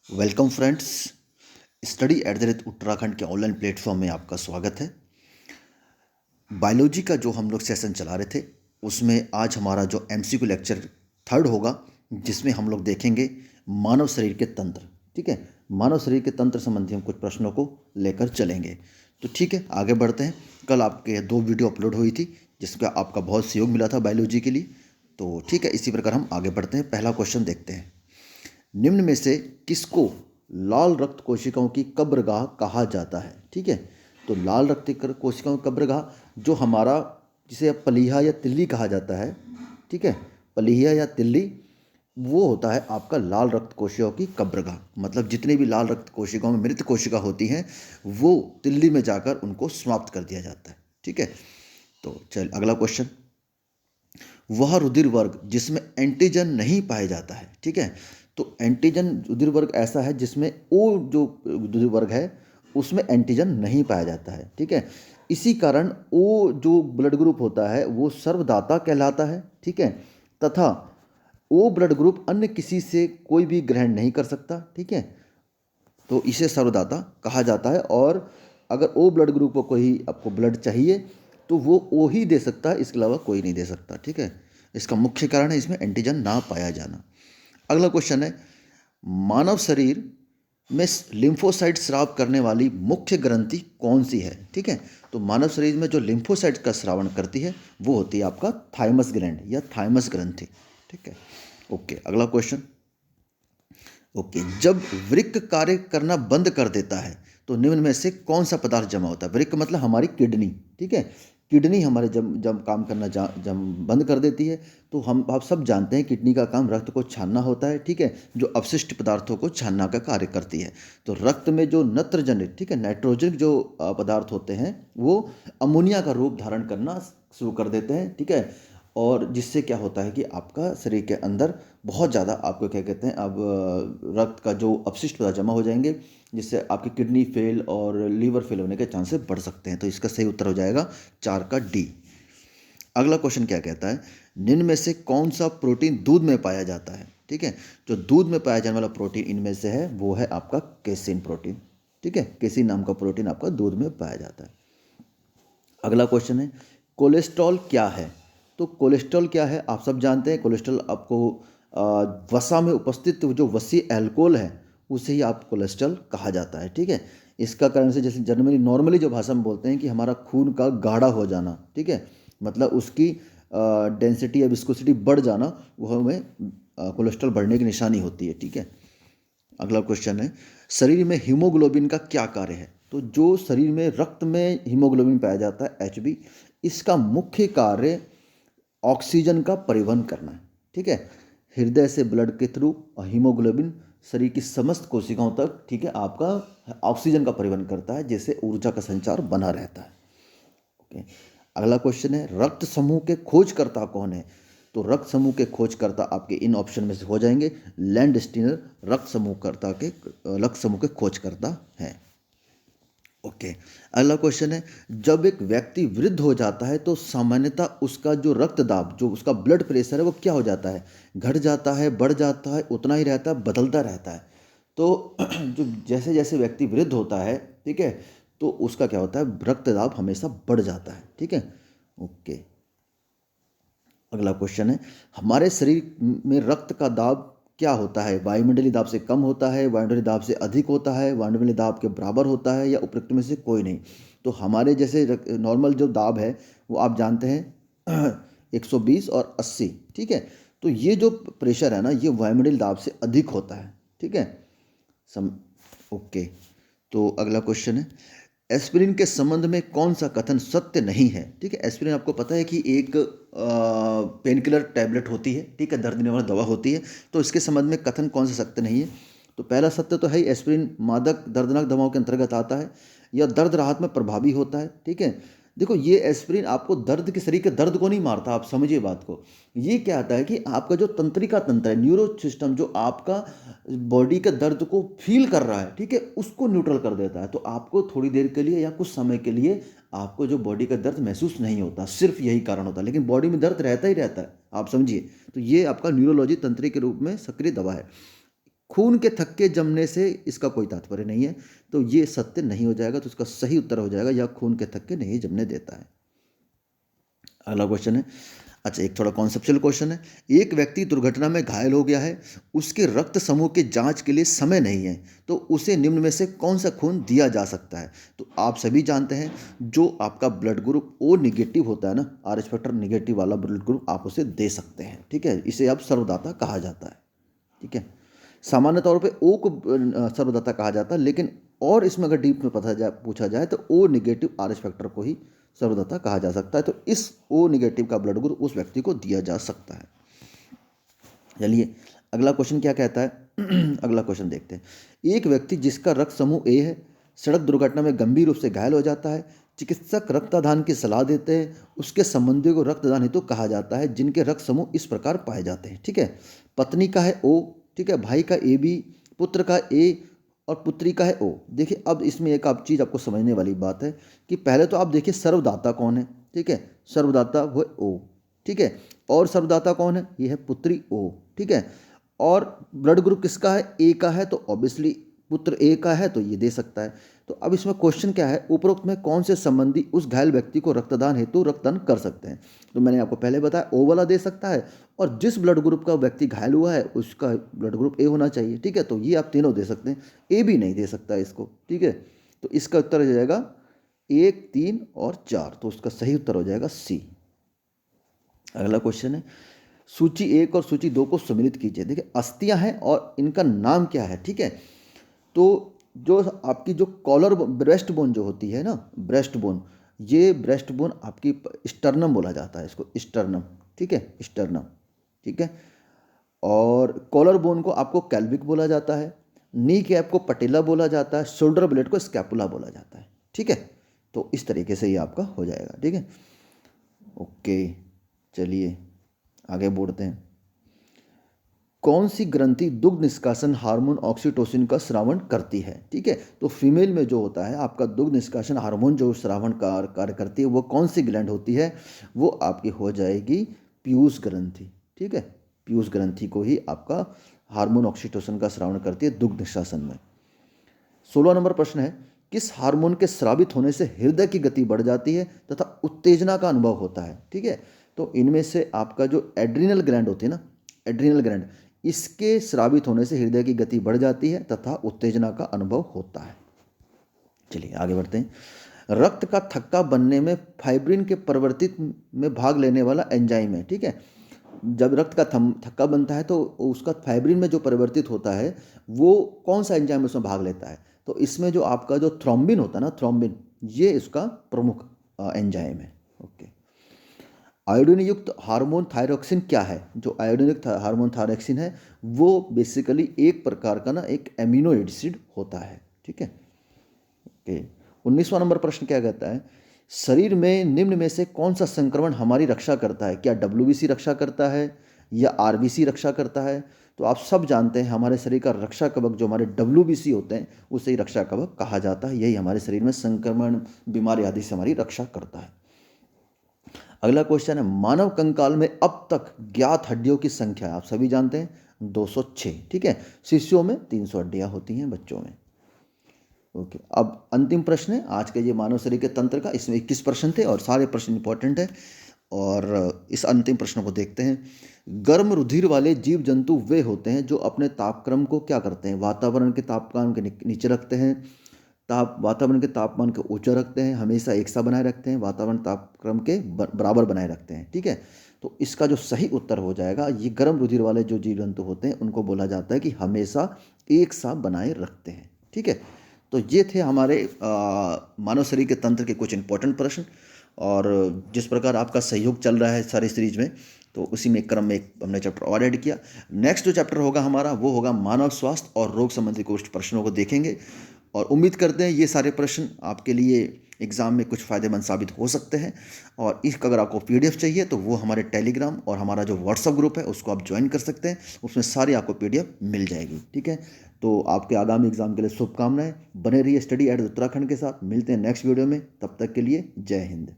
Welcome friends. Study at the rate Uttarakhand के online platform में आपका स्वागत है। बायोलॉजी का जो हम लोग सेशन चला रहे थे उसमें आज हमारा जो एमसीक्यू लेक्चर थर्ड होगा, जिसमें हम लोग देखेंगे मानव शरीर के तंत्र। ठीक है, मानव शरीर के तंत्र संबंधी हम कुछ प्रश्नों को लेकर चलेंगे। तो ठीक है, आगे बढ़ते हैं। कल आपके 2 वीडियो अपलोड हुई थी जिसका आपका बहुत सहयोग मिला था बायोलॉजी के लिए। तो ठीक है, इसी प्रकार हम आगे बढ़ते हैं। पहला क्वेश्चन देखते हैं। निम्न में से किसको लाल रक्त कोशिकाओं की कब्रगाह कहा जाता है? ठीक है, तो लाल रक्त कोशिकाओं की कब्रगाह जो हमारा, जिसे पलीहा या तिल्ली कहा जाता है, ठीक है, पलीहा या तिल्ली, वो होता है आपका लाल रक्त कोशिकाओं की कब्रगाह। मतलब जितने भी लाल रक्त कोशिकाओं में मृत कोशिका होती हैं वो तिल्ली में जाकर उनको समाप्त कर दिया जाता है। ठीक है, तो चल अगला क्वेश्चन। वह रुधिर वर्ग जिसमें एंटीजन नहीं पाया जाता है। ठीक है, तो एंटीजन रुधिर वर्ग ऐसा है जिसमें ओ जो रुधिर वर्ग है उसमें एंटीजन नहीं पाया जाता है। ठीक है, इसी कारण ओ जो ब्लड ग्रुप होता है वो सर्वदाता कहलाता है। ठीक है, तथा ओ ब्लड ग्रुप अन्य किसी से कोई भी ग्रहण नहीं कर सकता। ठीक है, तो इसे सर्वदाता कहा जाता है। और अगर ओ ब्लड ग्रुप को कोई आपको ब्लड चाहिए तो वो ओ ही दे सकता है, इसके अलावा कोई नहीं दे सकता। ठीक है, इसका मुख्य कारण है इसमें एंटीजन ना पाया जाना। अगला क्वेश्चन है, मानव शरीर में लिम्फोसाइट स्राव करने वाली मुख्य ग्रंथि कौन सी है? ठीक है, तो मानव शरीर में जो लिम्फोसाइट का स्रावण करती है वो होती है आपका थाइमस ग्लैंड या थाइमस ग्रंथि। ठीक है, ओके। अगला क्वेश्चन, ओके, जब वृक्क कार्य करना बंद कर देता है तो निम्न में से कौन सा पदार्थ जमा होता है? वृक्क मतलब हमारी किडनी। ठीक है, किडनी हमारे जब जब काम करना जब बंद कर देती है तो हम आप सब जानते हैं किडनी का काम रक्त को छानना होता है। ठीक है, जो अपशिष्ट पदार्थों को छानना का कार्य करती है। तो रक्त में जो नत्रजन, ठीक है, नाइट्रोजन जो पदार्थ होते हैं वो अमोनिया का रूप धारण करना शुरू कर देते हैं। ठीक है, और जिससे क्या होता है कि आपका शरीर के अंदर बहुत ज़्यादा आपको क्या कहते हैं, अब रक्त का जो अपशिष्ट पदार्थ जमा हो जाएंगे, जिससे आपकी किडनी फेल और लीवर फेल होने के चांसेस बढ़ सकते हैं। तो इसका सही उत्तर हो जाएगा 4 का डी। अगला क्वेश्चन क्या कहता है, निम्न में से कौन सा प्रोटीन दूध में पाया जाता है? ठीक है, जो दूध में पाया जाने वाला प्रोटीन इनमें से है वो है आपका केसिन प्रोटीन। ठीक है, केसिन नाम का प्रोटीन आपका दूध में पाया जाता है। अगला क्वेश्चन है, कोलेस्ट्रॉल क्या है? तो कोलेस्ट्रॉल क्या है आप सब जानते हैं। कोलेस्ट्रॉल आपको वसा में उपस्थित जो वसी अल्कोहल है उसे ही आप कोलेस्ट्रॉल कहा जाता है। ठीक है, इसका कारण से जैसे जनरली नॉर्मली जो भाषा में बोलते हैं कि हमारा खून का गाढ़ा हो जाना, ठीक है, मतलब उसकी डेंसिटी या विस्कोसिटी बढ़ जाना, वह हमें कोलेस्ट्रॉल बढ़ने की निशानी होती है। ठीक है, अगला क्वेश्चन है, शरीर में हीमोग्लोबिन का क्या कार्य है? तो जो शरीर में रक्त में हीमोग्लोबिन पाया जाता है एचबी, इसका मुख्य कार्य ऑक्सीजन का परिवहन करना है। ठीक है, हृदय से ब्लड के थ्रू हीमोग्लोबिन शरीर की समस्त कोशिकाओं तक, ठीक है, आपका ऑक्सीजन का परिवहन करता है, जिससे ऊर्जा का संचार बना रहता है। ओके, अगला क्वेश्चन है, रक्त समूह के खोजकर्ता कौन है? तो रक्त समूह के खोजकर्ता आपके इन ऑप्शन में से हो जाएंगे। लैंडस्टीनर रक्त समूह के खोजकर्ता हैं। ओके, अगला क्वेश्चन है, जब एक व्यक्ति वृद्ध हो जाता है तो सामान्यतः उसका जो रक्तदाब, जो उसका ब्लड प्रेशर है वो क्या हो जाता है? घट जाता है, बढ़ जाता है, उतना ही रहता है, बदलता रहता है? तो जो जैसे जैसे व्यक्ति वृद्ध होता है, ठीक है, तो उसका क्या होता है, रक्तदाब हमेशा बढ़ जाता है। ठीक है, ओके। अगला क्वेश्चन है, हमारे शरीर में रक्त का दाब क्या होता है? वायुमंडलीय दाब से कम होता है, वायुमंडलीय दाब से अधिक होता है, वायुमंडलीय दाब के बराबर होता है, या उपरोक्त में से कोई नहीं? तो हमारे जैसे नॉर्मल जो दाब है वो आप जानते हैं 120 और 80। ठीक है, तो ये जो प्रेशर है ना ये वायुमंडलीय दाब से अधिक होता है। ठीक है, सम ओके। तो अगला क्वेश्चन है, एस्पिरिन के संबंध में कौन सा कथन सत्य नहीं है? ठीक है, एस्पिरिन आपको पता है कि एक पेन किलर टैबलेट होती है, ठीक है, दर्द देने वाला दवा होती है। तो इसके संबंध में कथन कौन सा सत्य नहीं है? तो पहला सत्य तो है ही, एस्पिरिन मादक दर्दनाक दवाओं के अंतर्गत आता है या दर्द राहत में प्रभावी होता है। ठीक है, देखो ये एस्पिरिन आपको दर्द के शरीर के दर्द को नहीं मारता, आप समझिए बात को। ये क्या आता है कि आपका जो तंत्रिका तंत्र है, न्यूरो सिस्टम, जो आपका बॉडी के दर्द को फील कर रहा है, ठीक है, उसको न्यूट्रल कर देता है। तो आपको थोड़ी देर के लिए या कुछ समय के लिए आपको जो बॉडी का दर्द महसूस नहीं होता, सिर्फ यही कारण होता है, लेकिन बॉडी में दर्द रहता ही रहता है, आप समझिए। तो ये आपका न्यूरोलॉजी तंत्री के रूप में सक्रिय दवा है। खून के थक्के जमने से इसका कोई तात्पर्य नहीं है, तो ये सत्य नहीं हो जाएगा। तो इसका सही उत्तर हो जाएगा, यह खून के थक्के नहीं जमने देता है। अगला क्वेश्चन है, अच्छा एक थोड़ा कॉन्सेप्चुअल क्वेश्चन है। एक व्यक्ति दुर्घटना में घायल हो गया है, उसके रक्त समूह के जांच के लिए समय नहीं है, तो उसे निम्न में से कौन सा खून दिया जा सकता है? तो आप सभी जानते हैं, जो आपका ब्लड ग्रुप ओ नेगेटिव होता है ना, आर एच फैक्टर नेगेटिव वाला ब्लड ग्रुप आप उसे दे सकते हैं, ठीक है। इसे आप सर्वदाता कहा जाता है, ठीक है। सामान्य तौर पे ओ को सर्वदाता कहा जाता है, लेकिन और इसमें अगर डीप में पूछा जाए तो O negative R H factor को ही सर्वदाता कहा जा सकता है। तो इस ओ नेगेटिव का ब्लड ग्रुप उस व्यक्ति को दिया जा सकता है। चलिए अगला क्वेश्चन क्या कहता है। अगला क्वेश्चन देखते हैं। एक व्यक्ति जिसका रक्त समूह ए है, सड़क दुर्घटना में गंभीर रूप से घायल हो जाता है। चिकित्सक रक्तदान की सलाह देते हैं। उसके संबंधियों को रक्तदान हेतु कहा जाता है, जिनके रक्त समूह इस प्रकार पाए जाते हैं, ठीक है। पत्नी का है ओ, ठीक है, भाई का ए बी, पुत्र का ए और पुत्री का है ओ। देखिए अब इसमें एक आप चीज़ आपको समझने वाली बात है कि पहले तो आप देखिए सर्वदाता कौन है, ठीक है। सर्वदाता वो ओ, ठीक है। और सर्वदाता कौन है? ये है पुत्री ओ, ठीक है। और ब्लड ग्रुप किसका है? ए का है, तो ऑब्वियसली पुत्र ए का है, तो ये दे सकता है। तो अब इसमें क्वेश्चन क्या है, उपरोक्त में कौन से संबंधी उस घायल व्यक्ति को रक्तदान हेतु रक्तदान कर सकते हैं? तो मैंने आपको पहले बताया ओ वाला दे सकता है, और जिस ब्लड ग्रुप का व्यक्ति घायल हुआ है उसका ब्लड ग्रुप ए होना चाहिए, ठीक है। तो ये आप तीनों दे सकते हैं, ए भी नहीं दे सकता इसको, ठीक है। तो इसका उत्तर हो जाएगा 1, 3 और 4। तो उसका सही उत्तर हो जाएगा सी। अगला क्वेश्चन है, सूची 1 और सूची 2 को सम्मिलित कीजिए। देखिए अस्थियां हैं और इनका नाम क्या है, ठीक है। तो जो आपकी जो कॉलर ब्रेस्ट बोन जो होती है ना, ब्रेस्ट बोन, ये ब्रेस्ट बोन आपकी स्टर्नम बोला जाता है इसको, स्टर्नम, ठीक है, स्टर्नम, ठीक है। और कॉलर बोन को आपको कैल्विक बोला जाता है। नी कैप को पटेला बोला जाता है। शोल्डर ब्लेड को स्कैपुला बोला जाता है, ठीक है। तो इस तरीके से ये आपका हो जाएगा, ठीक है। ओके चलिए आगे बढ़ते हैं। कौन सी ग्रंथि दुग्ध निष्कासन हार्मोन ऑक्सीटोसिन का स्रावण करती है, ठीक है। तो फीमेल में जो होता है आपका दुग्ध निष्कासन हार्मोन जो श्रावण कार्य करती है, वो कौन सी ग्लैंड होती है? वो आपकी हो जाएगी पीयूष ग्रंथि, ठीक है। पीयूष ग्रंथि को ही आपका हार्मोन ऑक्सीटोसिन का स्रावण करती है दुग्ध निष्कासन में। 16 नंबर प्रश्न है, किस हार्मोन के स्रावित होने से हृदय की गति बढ़ जाती है तथा उत्तेजना का अनुभव होता है, ठीक है। तो इनमें से आपका जो एड्रिनल ग्लैंड होती है ना, एड्रिनल ग्लैंड, इसके स्रावित होने से हृदय की गति बढ़ जाती है तथा उत्तेजना का अनुभव होता है। चलिए आगे बढ़ते हैं। रक्त का थक्का बनने में फाइब्रिन के परिवर्तित में भाग लेने वाला एंजाइम है, ठीक है। जब रक्त का थक्का बनता है तो उसका फाइब्रिन में जो परिवर्तित होता है वो कौन सा एंजाइम उसमें भाग लेता है? तो इसमें जो आपका जो थ्रोम्बिन होता है ना, थ्रोम्बिन, ये इसका प्रमुख एंजाइम है। ओके, आयोडीन युक्त हार्मोन थायरोक्सिन क्या है? जो आयोडीन युक्त हार्मोन थायरोक्सिन है वो बेसिकली एक प्रकार का ना एक एमिनो एसिड होता है, ठीक है। ओके, 19वां नंबर प्रश्न क्या कहता है, शरीर में निम्न में से कौन सा संक्रमण हमारी रक्षा करता है? क्या डब्ल्यूबीसी रक्षा करता है या आरबीसी रक्षा करता है? तो आप सब जानते हैं हमारे शरीर का रक्षा कवच जो हमारे डब्ल्यूबीसी होते हैं उसे ही रक्षा कवच कहा जाता है। यही हमारे शरीर में संक्रमण, बीमारी आदि से हमारी रक्षा करता है। अगला क्वेश्चन है, मानव कंकाल में अब तक ज्ञात हड्डियों की संख्या आप सभी जानते हैं 206, ठीक है। शिशुओं में 300 हड्डियां होती हैं, बच्चों में। ओके, अब अंतिम प्रश्न है आज के ये मानव शरीर के तंत्र का। इसमें 21 प्रश्न थे और सारे प्रश्न इंपॉर्टेंट है। और इस अंतिम प्रश्न को देखते हैं। गर्म रुधिर वाले जीव जंतु वे होते हैं जो अपने तापक्रम को क्या करते हैं? वातावरण के तापमान के नीचे रखते हैं, वातावरण के तापमान को ऊंचा रखते हैं, हमेशा एक सा बनाए रखते हैं, वातावरण तापक्रम के बराबर बनाए रखते हैं, ठीक है। तो इसका जो सही उत्तर हो जाएगा, ये गर्म रुधिर वाले जो जीव जंतु होते हैं उनको बोला जाता है कि हमेशा एक सा बनाए रखते हैं, ठीक है। तो ये थे हमारे मानव शरीर के तंत्र के कुछ इंपॉर्टेंट प्रश्न। और जिस प्रकार आपका सहयोग चल रहा है सारी सीरीज में, तो उसी में क्रम में एक हमने चैप्टर और ऐड किया। नेक्स्ट जो चैप्टर होगा हमारा वो होगा मानव स्वास्थ्य और रोग संबंधी कुछ प्रश्नों को देखेंगे। और उम्मीद करते हैं ये सारे प्रश्न आपके लिए एग्ज़ाम में कुछ फ़ायदेमंद साबित हो सकते हैं। और इस अगर आपको पीडीएफ चाहिए तो वो हमारे टेलीग्राम और हमारा जो व्हाट्सअप ग्रुप है उसको आप ज्वाइन कर सकते हैं, उसमें सारी आपको पीडीएफ मिल जाएगी, ठीक है। तो आपके आगामी एग्ज़ाम के लिए शुभकामनाएं। बने रहिए स्टडी एट उत्तराखंड के साथ। मिलते हैं नेक्स्ट वीडियो में, तब तक के लिए जय हिंद।